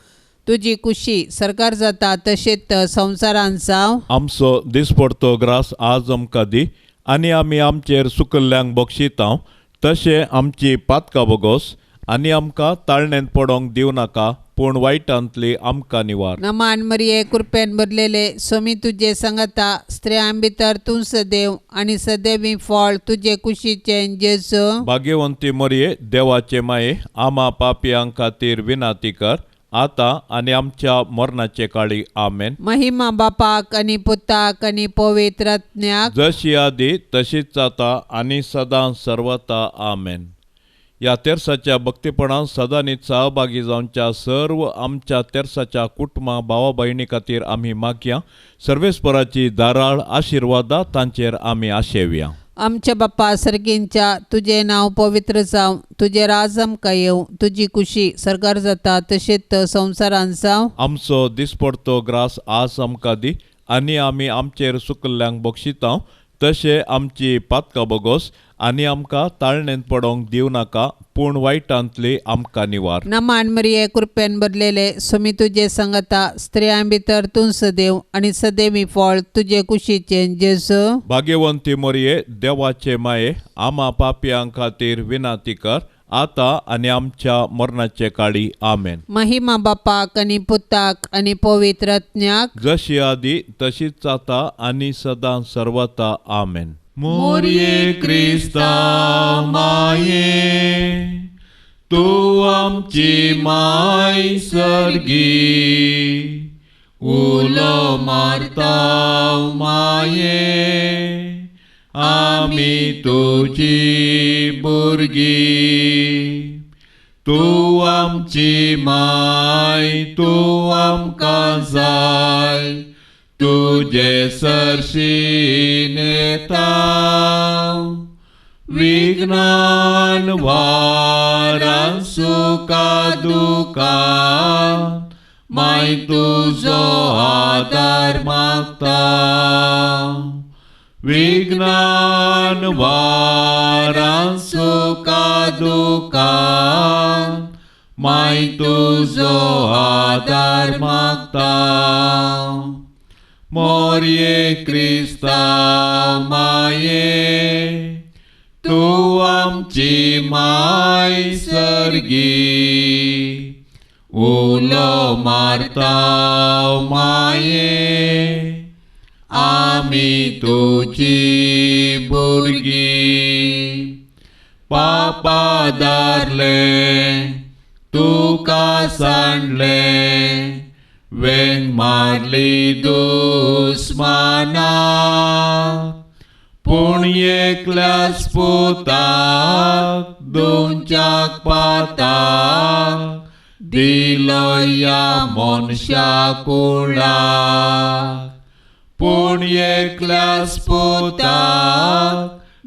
तुजी कुशी सरकार जाता तशेंच संवसारान जावं. आमचो दिसपडतो ग्रास आज आमकां दी आनी आमी आमचेर सुकल्ल्यांक बक्षितांव तशें आमची पातकां बोगोस आनी आमकां ताळणेंत पडोंक दिव नाका पूण वायटांतली आमकां निवार. नमान मरिये कृपेन भरलेले सोमी तुजे सांगता स्त्रियां भितर तूं सदैव आनी सदैवी फळ तुजे कुशीचें जेजू. भाग्यवंती मरिये देवाचे माये आमा पापयां खातीर विनाती कर आतां आनी आमच्या मरणाचे काळी. आमेन. महिमा बापाक आनी पुताक आनी पवित्र आत्म्याक जशी आदी तशीच जाता आनी सदां सर्वता. आमेन. ह्या तेर्साच्या भक्तीपणान सदांच सहभागी जावच्या सर्व आमच्या तेर्साच्या कुटुंबा भावा भयणी खातीर आमी मागया. सर्वेस्पराची दाराळ आशिर्वादा तांचेर आमी आशेवया. आमच्या बापा सर्गींच्या तुझे नांव पवित्र जावं. तुझे राज आमकां येव. तुजी कुशी सरकार जाता तशेंच संवसारान जावं. आमचो दिसपडतो ग्रास आज आमकां दी आनी आमी आमचेर सुकल्ल्यांक बक्षितांव तशें आमची पातकां बोगोस आनी आमकां ताळणेंत पडोंक दिव नाका पूण वायटांतली आमकां निवार. नमान मरिये कृपेन भरलेले सोमी तुजे सांगता स्त्रियां भितर तूं सदैव आनी सदैवी फळ तुजे कुशीचें जेजू. भाग्यवंती मरिये देवाचे माये आमा पापयां खातीर विनाती कर आतां आनी आमच्या मरणाचे काळी. आमेन. महिमा बापाक आनी पुताक आनी पवित्र आत्म्याक जशी आदी तशीच जाता आनी सदां सर्वता. आमेन. मोरये क्रिस्ता माये तूं आमची माय सर्गी उलो मारता माये आमी तुजी भुरगी. तूं आमची माय तूं आमकां जाय तुजे सरशीन येता. विघ्नान वारान सुखा दुखान माय तुजो आदार मागता. विघ्नान वारान सुखा दुखान माय तुजो आदार मागता. मोरये क्रिस्ता माये तूं आमची माय सर्गी उलो मारता माये आमी तुजी भुरगी. पापा दारले तुका सांडले वेंग मारली दुस्माना पूण एकल्याच पुताक दोनच्याक पाताक दिलो या मनशा कुळाक. पूण एकल्याच पुताक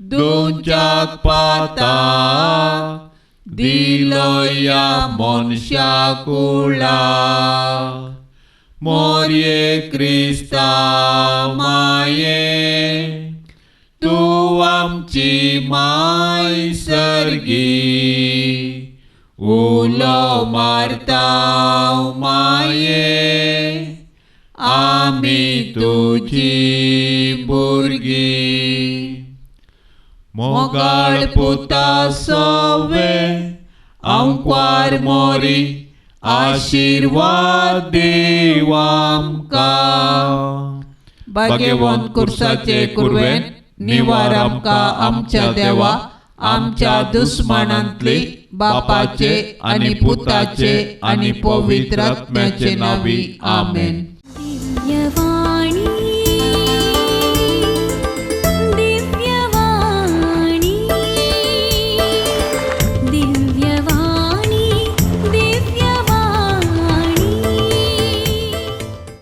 दोनच्याक पाताक दिलो या मनशा कुळाक. मोरये क्रिस्ता माये तूं आमची माय सर्गी उलो मारता माये आमी तुजी भुरगी. मोगाळ पुता सोवे आमकां मोरी आशीर्वाद देव आमकां. भाग्यवंत कुर्साचे कुरवेन निवार आमकां आमच्या देवा आमच्या दुस्मनांतले बापाचे आणि पुताचे आणि पवित्र आत्म्याचे नावी आमेन. दिव्यवाणी